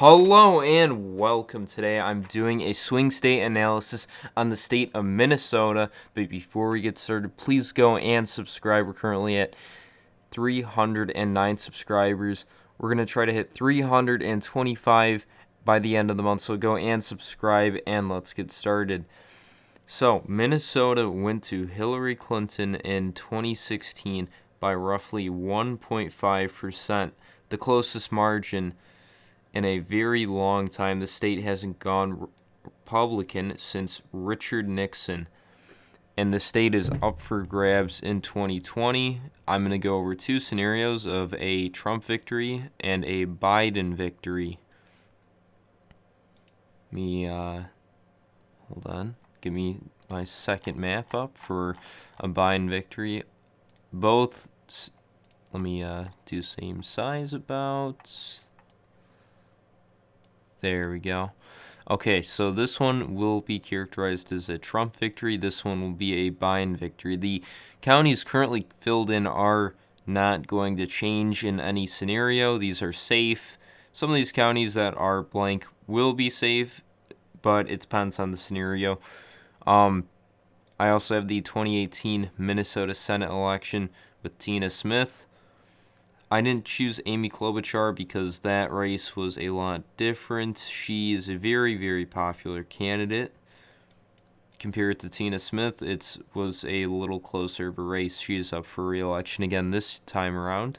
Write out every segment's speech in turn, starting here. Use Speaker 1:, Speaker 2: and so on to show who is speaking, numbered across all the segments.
Speaker 1: Hello and welcome. Today I'm doing a swing state analysis on the state of Minnesota. But before we get started, please go and subscribe. We're currently at 309 subscribers. We're going to try to hit 325 by the end of the month. So go and subscribe and let's get started. So Minnesota went to Hillary Clinton in 2016 by roughly 1.5%, the closest margin in a very long time. The state hasn't gone Republican since Richard Nixon, and the state is up for grabs in 2020. I'm going to go over two scenarios of a Trump victory and a Biden victory. Hold on. Give me my second map up for a Biden victory. Both, let me do same size about. There we go. Okay, so this one will be characterized as a Trump victory. This one will be a Biden victory. The counties currently filled in are not going to change in any scenario. These are safe. Some of these counties that are blank will be safe, but it depends on the scenario. I also have the 2018 Minnesota Senate election with Tina Smith. I didn't choose Amy Klobuchar because that race was a lot different. She is a very, very popular candidate. Compared to Tina Smith, it was a little closer of a race. She is up for re-election again this time around.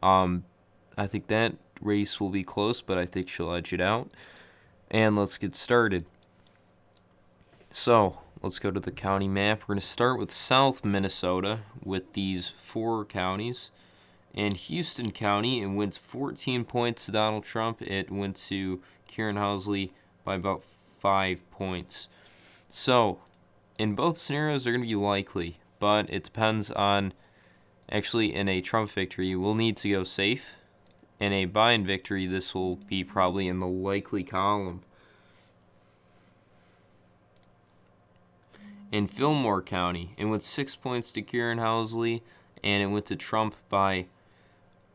Speaker 1: I think that race will be close, but I think she'll edge it out. And let's get started. So, let's go to the county map. We're going to start with South Minnesota with these four counties. In Houston County, it went 14 points to Donald Trump. It went to Karen Housley by about 5 points. So, in both scenarios, they're going to be likely, but it depends on, actually, in a Trump victory, we'll need to go safe. In a Biden victory, this will be probably in the likely column. In Fillmore County, it went 6 points to Karen Housley, and it went to Trump by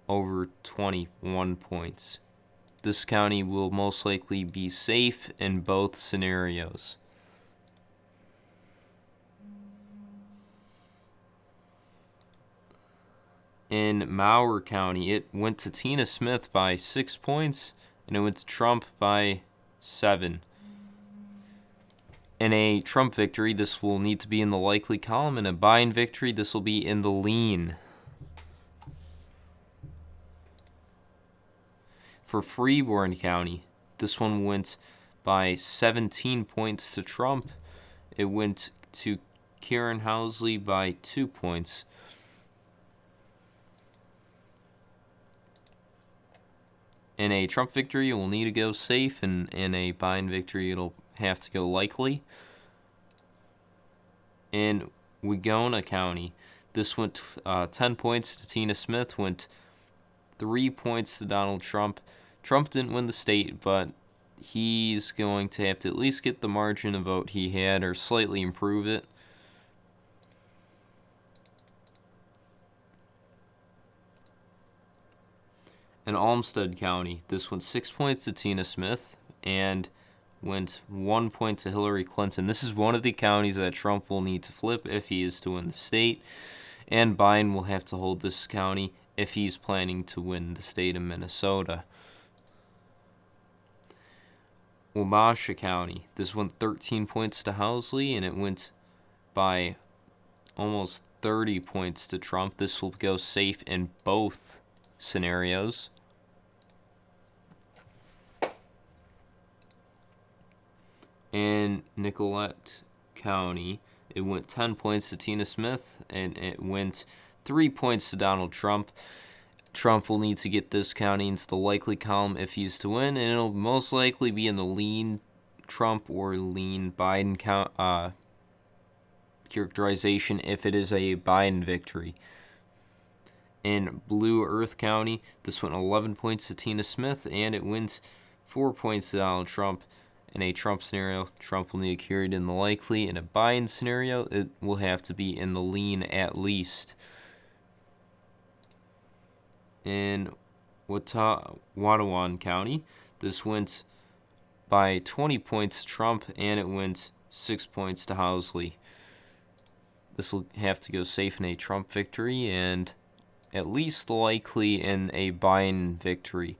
Speaker 1: over 21 points. This county will most likely be safe in both scenarios. In Mower County, it went to Tina Smith by 6 points, and it went to Trump by 7. In a Trump victory, this will need to be in the likely column. In a Biden victory, this will be in the lean. For Freeborn County, this one went by 17 points to Trump. It went to Karen Housley by 2 points. In a Trump victory, it will need to go safe, and in a Biden victory, it'll have to go likely. In Wagona County, this went 10 points to Tina Smith, went 3 points to Donald Trump. Trump didn't win the state, but he's going to have to at least get the margin of vote he had or slightly improve it. In Olmsted County, this went 6 points to Tina Smith and went 1 point to Hillary Clinton. This is one of the counties that Trump will need to flip if he is to win the state, and Biden will have to hold this county if he's planning to win the state of Minnesota. Wabash County, this went 13 points to Housley, and it went by almost 30 points to Trump. This will go safe in both scenarios. In Nicollet County, it went 10 points to Tina Smith, and it went 3 points to Donald Trump. Trump will need to get this county into the likely column if he's to win, and it'll most likely be in the lean Trump or lean Biden characterization if it is a Biden victory. In Blue Earth County, this went 11 points to Tina Smith, and it went 4 points to Donald Trump. In a Trump scenario, Trump will need to carry it in the likely. In a Biden scenario, it will have to be in the lean at least. In Wataugan County, This went by 20 points to Trump, and it went 6 points to Housley. This will have to go safe in a Trump victory, and at least likely in a Biden victory.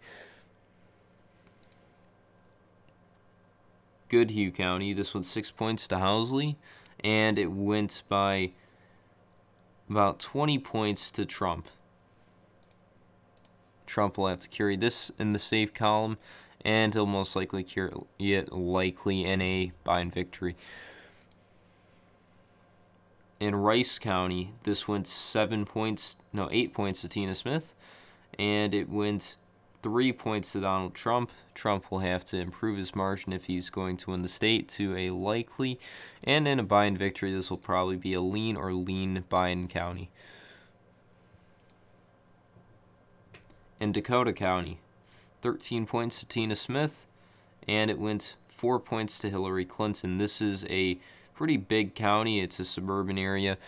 Speaker 1: Goodhue County, this went 6 points to Housley, and it went by about 20 points to Trump. Trump will have to carry this in the safe column, and he'll most likely carry it likely in a Biden victory. In Rice County, this went 8 points to Tina Smith, and it went 3 points to Donald Trump. Trump will have to improve his margin if he's going to win the state to a likely, and in a Biden victory, this will probably be a lean Biden county. In Dakota County, 13 points to Tina Smith, and it went 4 points to Hillary Clinton. This is a pretty big county. It's a suburban area.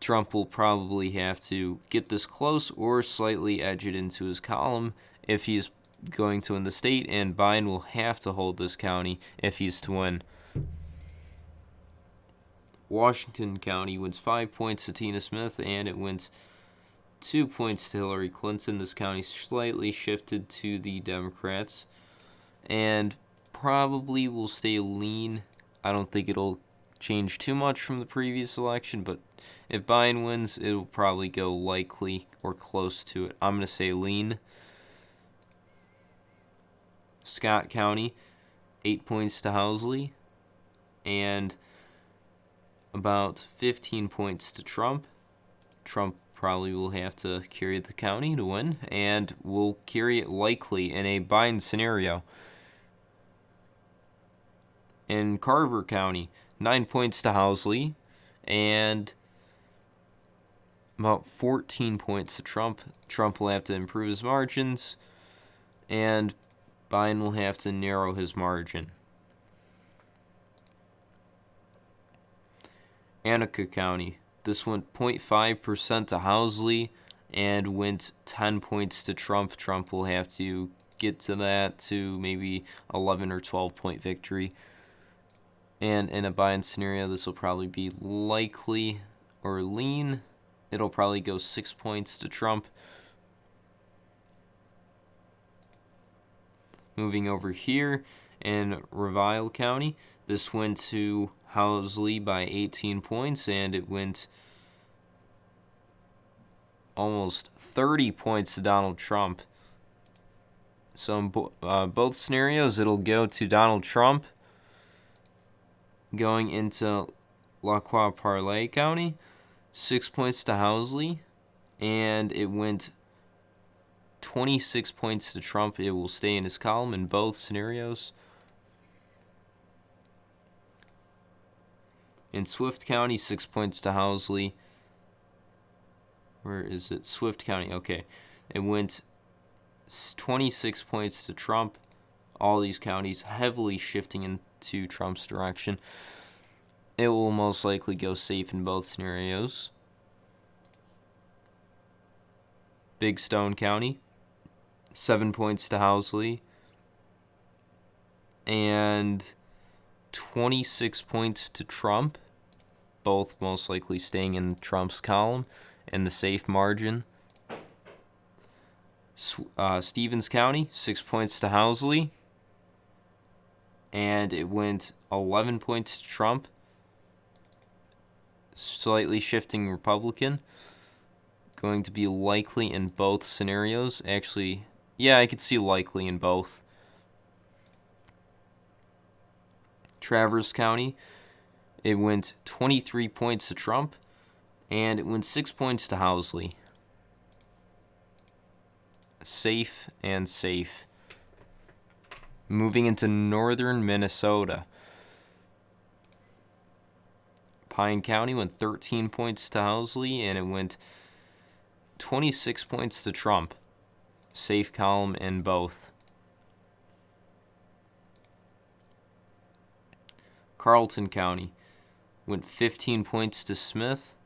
Speaker 1: Trump will probably have to get this close or slightly edge it into his column if he's going to win the state, and Biden will have to hold this county if he's to win. Washington County wins 5 points to Tina Smith, and it wins 2 points to Hillary Clinton. This county slightly shifted to the Democrats, and probably will stay lean. I don't think it'll change too much from the previous election, but if Biden wins, it'll probably go likely or close to it. I'm going to say lean. Scott County, 8 points to Housley, and about 15 points to Trump. Trump probably will have to carry the county to win, and will carry it likely in a Biden scenario. In Carver County, 9 points to Housley, and about 14 points to Trump. Trump will have to improve his margins, and Biden will have to narrow his margin. Annika County, this went 0.5% to Housley, and went 10 points to Trump. Trump will have to get to that to maybe 11 or 12 point victory. And in a Biden scenario, this will probably be likely or lean. It'll probably go 6 points to Trump. Moving over here in Revival County, this went to Housley by 18 points, and it went almost 30 points to Donald Trump. So in both scenarios, it'll go to Donald Trump. Going into La Croix Parlay County, 6 points to Housley, and it went 26 points to Trump. It will stay in his column in both scenarios. In Swift County, 6 points to Housley. Where is it? Swift County. Okay. It went 26 points to Trump. All these counties heavily shifting into Trump's direction. It will most likely go safe in both scenarios. Big Stone County, 7 points to Housley, and 26 points to Trump, both most likely staying in Trump's column and the safe margin. Stevens County, 6 points to Housley, and it went 11 points to Trump, slightly shifting Republican. Going to be likely in both scenarios. Actually, yeah, I could see likely in both. Traverse County, it went 23 points to Trump, and it went 6 points to Housley. Safe and safe. Moving into northern Minnesota. Pine County went 13 points to Housley, and it went 26 points to Trump. Safe column in both. Carlton County went 15 points to Smith,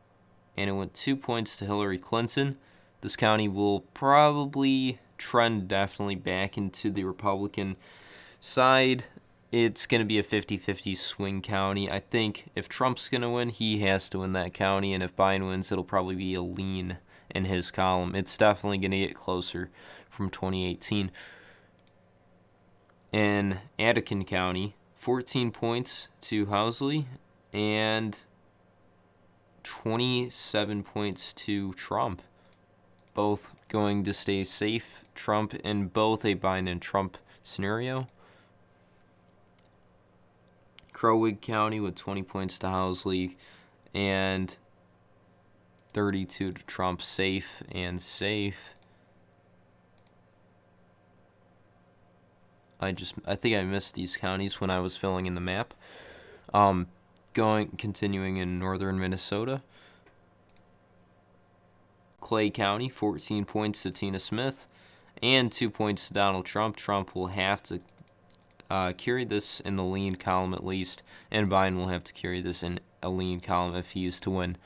Speaker 1: and it went 2 points to Hillary Clinton. This county will probably trend definitely back into the Republican side. It's going to be a 50-50 swing county. I think if Trump's going to win, he has to win that county, and if Biden wins, it'll probably be a lean in his column. It's definitely going to get closer from 2018. In Atkin County, 14 points to Housley and 27 points to Trump. Both going to stay safe, Trump, in both a Biden and Trump scenario. Crow-Wing County with 20 points to Housley and 32 to Trump, safe and safe. I think I missed these counties when I was filling in the map. Continuing in northern Minnesota. Clay County, 14 points to Tina Smith and 2 points to Donald Trump. Trump will have to carry this in the lean column at least, and Biden will have to carry this in a lean column if he is to win.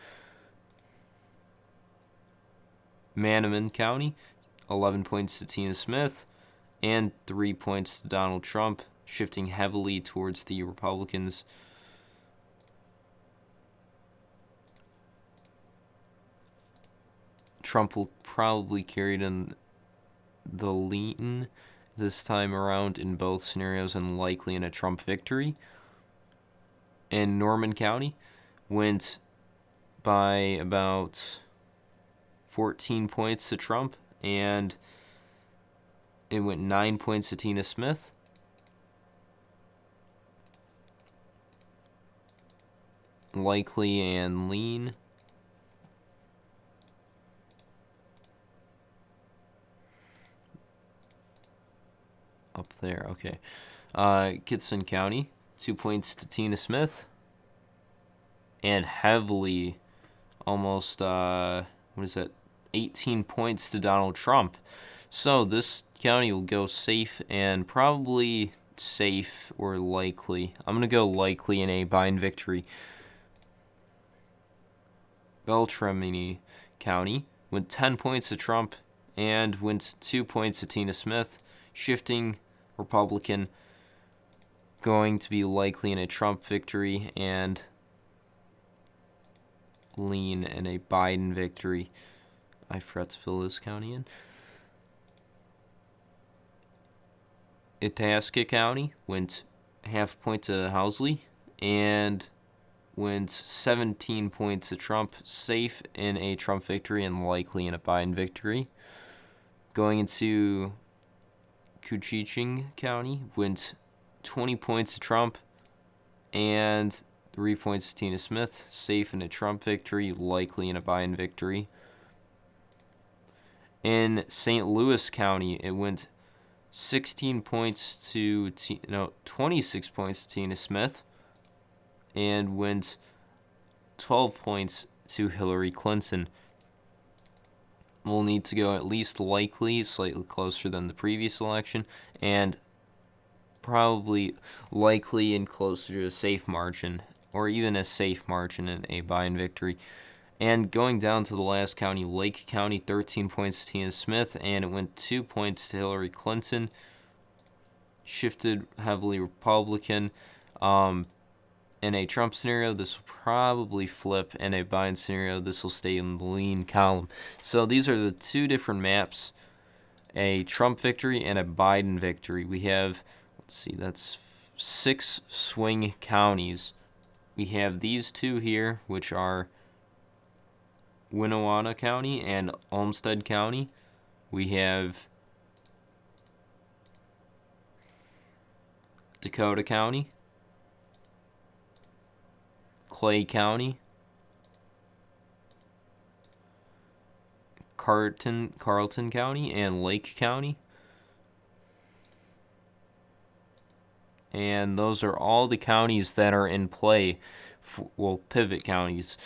Speaker 1: Manaman County, 11 points to Tina Smith and 3 points to Donald Trump, shifting heavily towards the Republicans. Trump will probably carry it in the lean this time around in both scenarios, and likely in a Trump victory. In Norman County, went by about 14 points to Trump, and it went 9 points to Tina Smith. Likely and lean. Up there, okay. Kitson County, 2 points to Tina Smith, and heavily, almost, 18 points to Donald Trump. So this county will go safe and probably safe or likely. I'm going to go likely in a Biden victory. Beltrami County went 10 points to Trump and went 2 points to Tina Smith, shifting Republican, going to be likely in a Trump victory and lean in a Biden victory. I forgot to fill this county in. Itasca County went half point to Housley and went 17 points to Trump, safe in a Trump victory and likely in a Biden victory. Going into Cochise County, went 20 points to Trump and 3 points to Tina Smith, safe in a Trump victory, likely in a Biden victory. In St. Louis County, it went 26 points to Tina Smith and went 12 points to Hillary Clinton. We'll need to go at least likely, slightly closer than the previous election, and probably likely and closer to a safe margin, or even a safe margin in a Biden victory. And going down to the last county, Lake County, 13 points to Tina Smith, and it went 2 points to Hillary Clinton. Shifted heavily Republican. In a Trump scenario, this will probably flip. In a Biden scenario, this will stay in the lean column. So these are the two different maps, a Trump victory and a Biden victory. We have, that's 6 swing counties. We have these two here, which are Winnebago County and Olmsted County. We have Dakota County, Clay County, Carlton County, and Lake County. And those are all the counties that are in play, pivot counties,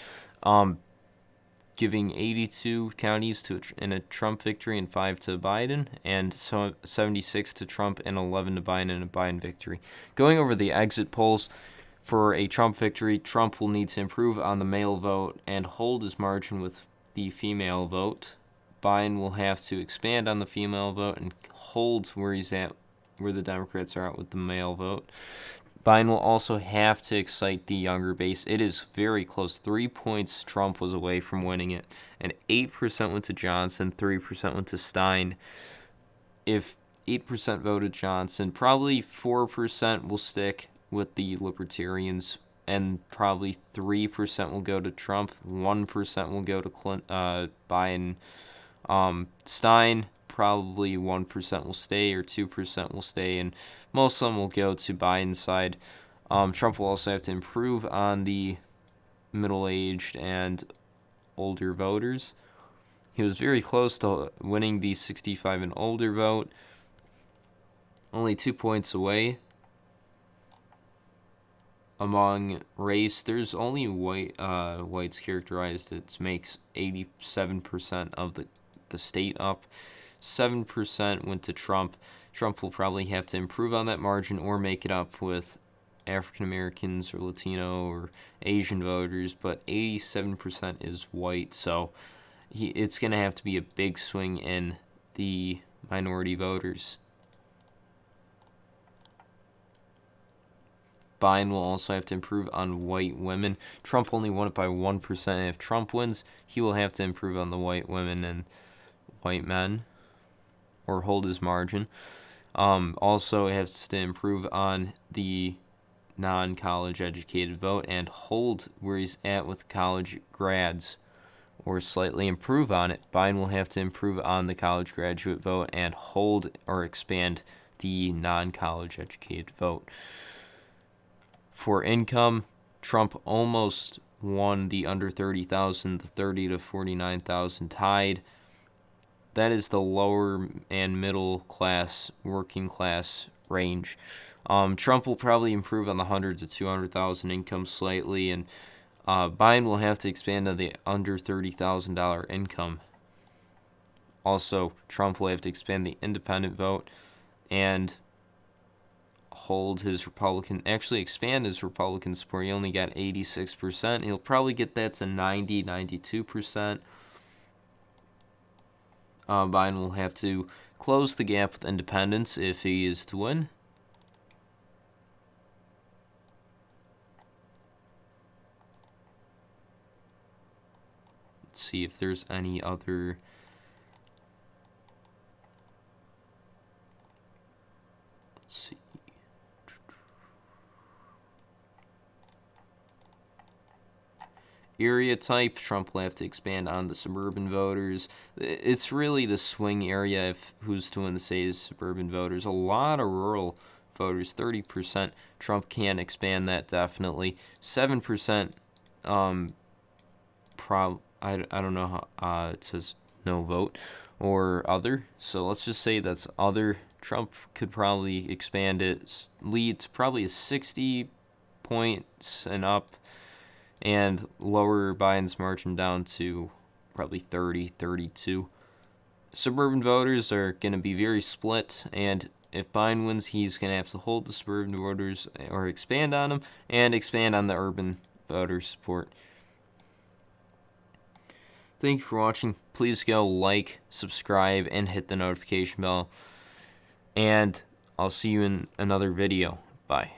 Speaker 1: giving 82 counties in a Trump victory and 5 to Biden, and 76 to Trump and 11 to Biden in a Biden victory. Going over the exit polls for a Trump victory, Trump will need to improve on the male vote and hold his margin with the female vote. Biden will have to expand on the female vote and hold where he's at, where the Democrats are at with the male vote. Biden will also have to excite the younger base. It is very close. 3 points Trump was away from winning it. And 8% went to Johnson, 3% went to Stein. If 8% voted Johnson, probably 4% will stick with the Libertarians, and probably 3% will go to Trump, 1% will go to Biden. Stein, probably 1% will stay or 2% will stay, and most of them will go to Biden's side. Trump will also have to improve on the middle-aged and older voters. He was very close to winning the 65 and older vote, only 2 points away. Among race, there's only whites characterized. It makes 87% of the state up. 7% went to Trump. Trump will probably have to improve on that margin or make it up with African Americans or Latino or Asian voters, but 87% is white, so it's going to have to be a big swing in the minority voters. Biden will also have to improve on white women. Trump only won it by 1%, and if Trump wins, he will have to improve on the white women and white men, or hold his margin. Also, he has to improve on the non-college educated vote and hold where he's at with college grads, or slightly improve on it. Biden will have to improve on the college graduate vote and hold or expand the non-college educated vote. For income, Trump almost won the under 30,000, the 30 to 49,000 tied. That is the lower and middle class, working class range. Trump will probably improve on the 100 to 200,000 income slightly, and Biden will have to expand on the under $30,000 income. Also, Trump will have to expand the independent vote and hold his expand his Republican support. He only got 86%. He'll probably get that to 90, 92%. Biden will have to close the gap with independents if he is to win. Let's see if there's any other. Let's see. Area type, Trump will have to expand on the suburban voters. It's really the swing area if who's to win the state is suburban voters. A lot of rural voters, 30%. Trump can expand that definitely. 7%, I don't know how, it says no vote or other. So let's just say that's other. Trump could probably expand it, lead to probably a 60 points and up, and lower Biden's margin down to probably 30, 32. Suburban voters are going to be very split, and if Biden wins, he's going to have to hold the suburban voters or expand on them and expand on the urban voter support. Thank you for watching. Please go like, subscribe, and hit the notification bell. And I'll see you in another video. Bye.